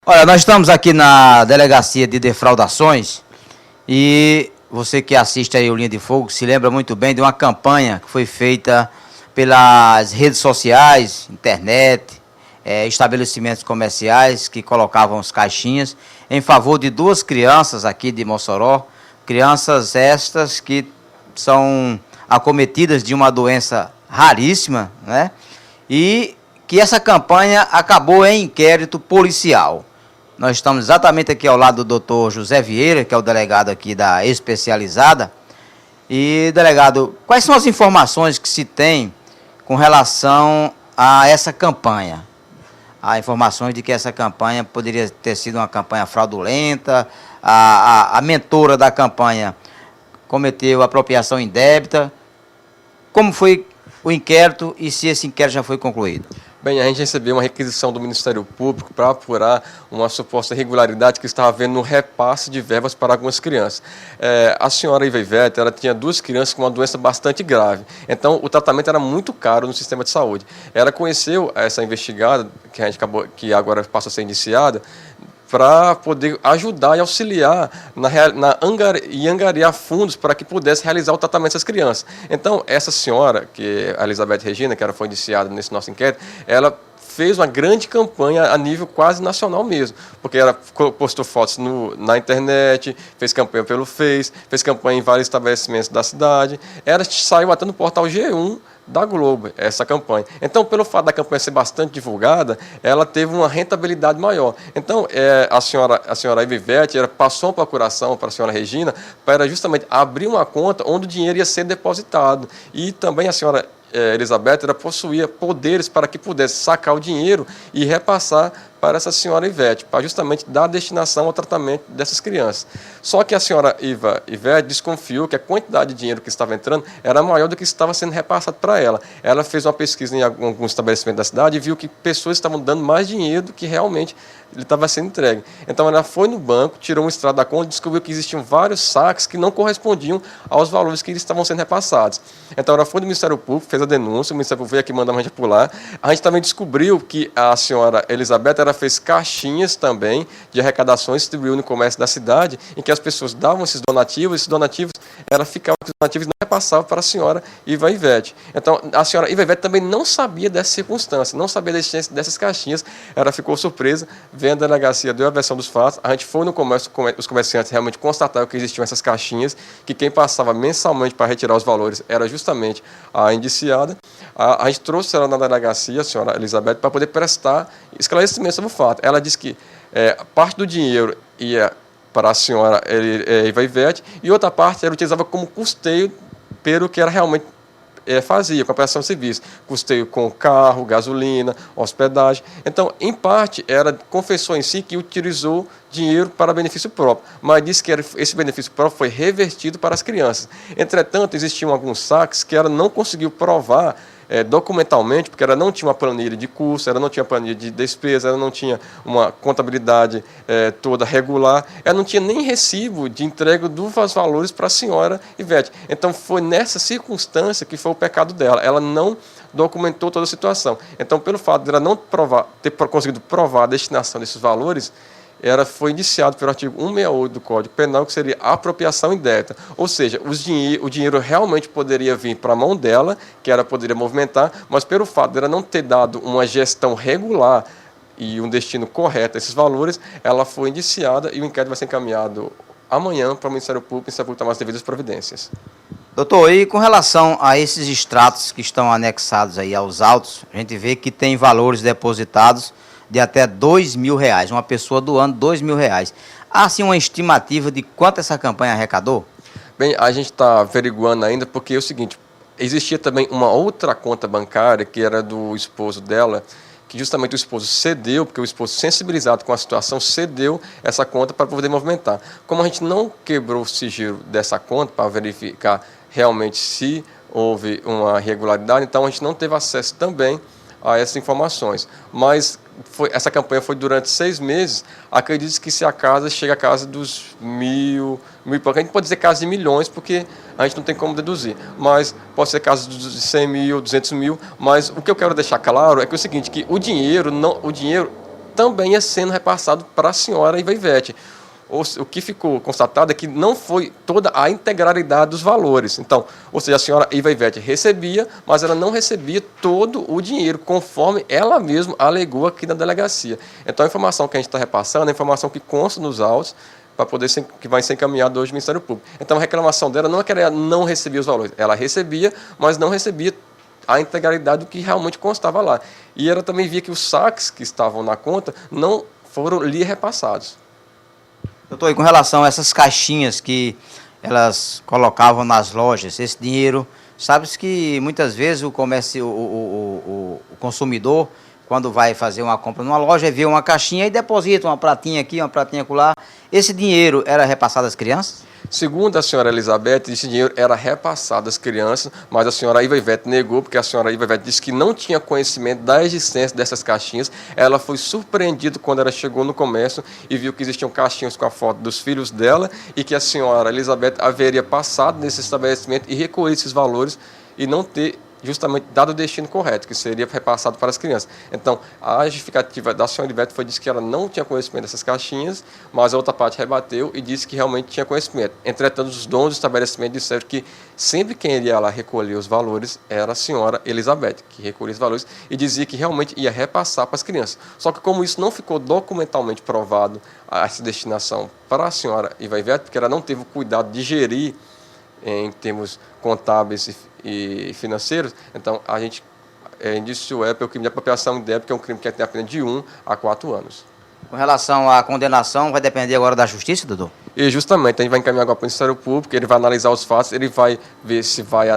Olha, nós estamos aqui na Delegacia de Defraudações e você que assiste aí o Linha de Fogo se lembra muito bem de uma campanha que foi feita pelas redes sociais, internet, estabelecimentos comerciais que colocavam as caixinhas em favor de duas crianças aqui de Mossoró, crianças estas que são acometidas de uma doença raríssima, né? E que essa campanha acabou em inquérito policial. Nós estamos exatamente aqui ao lado do doutor José Vieira, que é o delegado aqui da Especializada. E, delegado, quais são as informações que se tem com relação a essa campanha? Há informações de que essa campanha poderia ter sido uma campanha fraudulenta, a mentora da campanha cometeu apropriação indébita. Como foi o inquérito e se esse inquérito já foi concluído? Bem, a gente recebeu uma requisição do Ministério Público para apurar uma suposta irregularidade que estava havendo no repasse de verbas para algumas crianças. A senhora Ivete, ela tinha duas crianças com uma doença bastante grave, então o tratamento era muito caro no sistema de saúde. Ela conheceu essa investigada, que agora passa a ser indiciada, para poder ajudar e auxiliar e angariar fundos para que pudesse realizar o tratamento dessas crianças. Então, essa senhora, que a Elizabeth Regina, que ela foi indiciada nesse nosso inquérito, ela fez uma grande campanha a nível quase nacional mesmo, porque ela postou fotos na internet, fez campanha pelo Face, fez campanha em vários estabelecimentos da cidade, ela saiu até no portal G1 da Globo, essa campanha. Então, pelo fato da campanha ser bastante divulgada, ela teve uma rentabilidade maior. Então, a senhora Ivete, ela passou uma procuração para a senhora Regina para justamente abrir uma conta onde o dinheiro ia ser depositado. E também a senhora Elizabeth, ela possuía poderes para que pudesse sacar o dinheiro e repassar para essa senhora Ivete, para justamente dar destinação ao tratamento dessas crianças. Só que a senhora Ivete desconfiou que a quantidade de dinheiro que estava entrando era maior do que estava sendo repassado para ela. Ela fez uma pesquisa em algum estabelecimento da cidade e viu que pessoas estavam dando mais dinheiro do que realmente ele estava sendo entregue. Então ela foi no banco, tirou um extrato da conta e descobriu que existiam vários saques que não correspondiam aos valores que estavam sendo repassados. Então ela foi no Ministério Público, fez a denúncia, o Ministério Público veio aqui mandar a gente pular. A gente também descobriu que a senhora Elizabeth ela fez caixinhas também de arrecadações, distribuiu no comércio da cidade, em que as pessoas davam esses donativos ela ficava com os donativos e não repassavam para a senhora Ivete. Então a senhora Ivete também não sabia dessa circunstância, não sabia da existência dessas caixinhas, ela ficou surpresa, vendo a delegacia, deu a versão dos fatos, a gente foi no comércio, os comerciantes realmente constataram que existiam essas caixinhas, que quem passava mensalmente para retirar os valores era justamente a indiciada. A gente trouxe ela na delegacia, a senhora Elizabeth, para poder prestar esclarecimento sobre o fato. Ela disse que parte do dinheiro ia para a senhora Ivete e outra parte ela utilizava como custeio pelo que ela realmente fazia, com a prestação de serviço, custeio com carro, gasolina, hospedagem. Então, em parte, ela confessou em si que utilizou dinheiro para benefício próprio, mas disse que esse benefício próprio foi revertido para as crianças. Entretanto, existiam alguns saques que ela não conseguiu provar documentalmente, porque ela não tinha uma planilha de custo, ela não tinha planilha de despesa, ela não tinha uma contabilidade toda regular, ela não tinha nem recibo de entrega dos valores para a senhora Ivete. Então, foi nessa circunstância que foi o pecado dela. Ela não documentou toda a situação. Então, pelo fato de ela não ter conseguido provar a destinação desses valores, ela foi indiciada pelo artigo 168 do Código Penal, que seria apropriação indébita. Ou seja, o dinheiro realmente poderia vir para a mão dela, que ela poderia movimentar, mas pelo fato de ela não ter dado uma gestão regular e um destino correto a esses valores, ela foi indiciada e o inquérito vai ser encaminhado amanhã para o Ministério Público tomar as devidas providências. Doutor, e com relação a esses extratos que estão anexados aí aos autos, a gente vê que tem valores depositados de até R$2.000, uma pessoa doando R$2.000. Há, sim, uma estimativa de quanto essa campanha arrecadou? Bem, a gente está averiguando ainda, porque é o seguinte, existia também uma outra conta bancária, que era do esposo dela, que justamente o esposo cedeu, porque o esposo, sensibilizado com a situação, cedeu essa conta para poder movimentar. Como a gente não quebrou o sigilo dessa conta para verificar realmente se houve uma irregularidade, então a gente não teve acesso também a essas informações. Mas essa campanha foi durante 6 meses. Acredito que se a casa chega a casa dos 1.000 e pouco, a gente pode dizer casa de milhões, porque a gente não tem como deduzir, mas pode ser casa de 100 mil, 200 mil, mas o que eu quero deixar claro é que é o seguinte, que o dinheiro também ia sendo repassado para a senhora Iva Ivete. O que ficou constatado é que não foi toda a integralidade dos valores. Então, ou seja, a senhora Iva Ivete recebia, mas ela não recebia todo o dinheiro, conforme ela mesma alegou aqui na delegacia. Então, a informação que a gente está repassando é a informação que consta nos autos, para poder ser, que vai ser encaminhado hoje ao Ministério Público. Então, a reclamação dela não é que ela não recebia os valores. Ela recebia, mas não recebia a integralidade do que realmente constava lá. E ela também via que os saques que estavam na conta não foram lhe repassados. Doutor, e com relação a essas caixinhas que elas colocavam nas lojas, esse dinheiro, sabe-se que muitas vezes o comércio, o consumidor, quando vai fazer uma compra numa loja, vê uma caixinha e deposita uma pratinha aqui, uma pratinha acolá. Esse dinheiro era repassado às crianças? Segundo a senhora Elizabeth, esse dinheiro era repassado às crianças, mas a senhora Iva Ivete negou, porque a senhora Iva Ivete disse que não tinha conhecimento da existência dessas caixinhas. Ela foi surpreendida quando ela chegou no comércio e viu que existiam caixinhas com a foto dos filhos dela e que a senhora Elizabeth haveria passado nesse estabelecimento e recolhido esses valores e não ter justamente dado o destino correto, que seria repassado para as crianças. Então, a justificativa da senhora Ivete foi dizer que ela não tinha conhecimento dessas caixinhas, mas a outra parte rebateu e disse que realmente tinha conhecimento. Entretanto, os donos do estabelecimento disseram que sempre quem iria lá recolher os valores era a senhora Elizabeth, que recolhia os valores e dizia que realmente ia repassar para as crianças. Só que como isso não ficou documentalmente provado, essa destinação para a senhora Iva Ivete, porque ela não teve o cuidado de gerir em termos contábeis e financeiros, então a gente indiciou pelo crime de apropriação indébita, que é um crime que tem a pena de 1 a 4 anos. Com relação à condenação, vai depender agora da justiça, doutor? E justamente, a gente vai encaminhar agora para o Ministério Público, ele vai analisar os fatos, ele vai ver se vai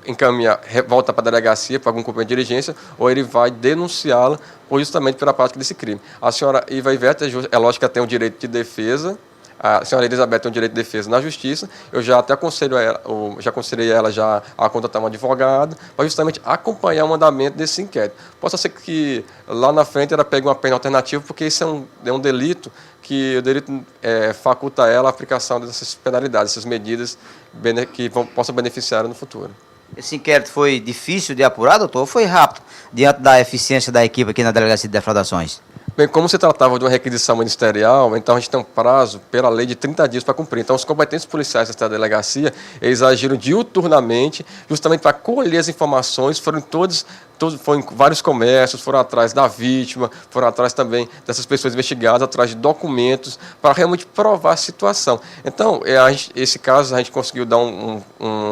encaminhar, volta para a delegacia para algum cumprimento de diligência, ou ele vai denunciá-la justamente pela prática desse crime. A senhora Iva Ivete, é lógico que ela tem o direito de defesa. A senhora Elizabeth tem um direito de defesa na justiça. Eu já até aconselhei ela já a contratar um advogado para justamente acompanhar o andamento desse inquérito. Possa ser que lá na frente ela pegue uma pena alternativa, porque isso é um delito que o delito faculta a ela a aplicação dessas penalidades, essas medidas que possam beneficiar ela no futuro. Esse inquérito foi difícil de apurar, doutor, ou foi rápido, diante da eficiência da equipe aqui na Delegacia de Defraudações? Bem, como se tratava de uma requisição ministerial, então a gente tem um prazo, pela lei, de 30 dias para cumprir. Então, os competentes policiais desta delegacia, eles agiram diuturnamente, justamente para colher as informações, foram em vários comércios, foram atrás da vítima, foram atrás também dessas pessoas investigadas, atrás de documentos, para realmente provar a situação. Então, esse caso, a gente conseguiu dar um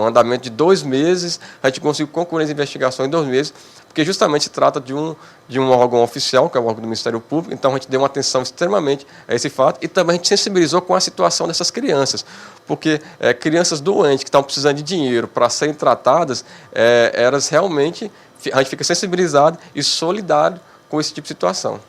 andamento de 2 meses, a gente conseguiu concluir as investigações em 2 meses, porque justamente se trata de um órgão oficial, que é o órgão do Ministério Público, então a gente deu uma atenção extremamente a esse fato e também a gente sensibilizou com a situação dessas crianças, porque crianças doentes que estão precisando de dinheiro para serem tratadas, elas realmente, a gente fica sensibilizado e solidário com esse tipo de situação.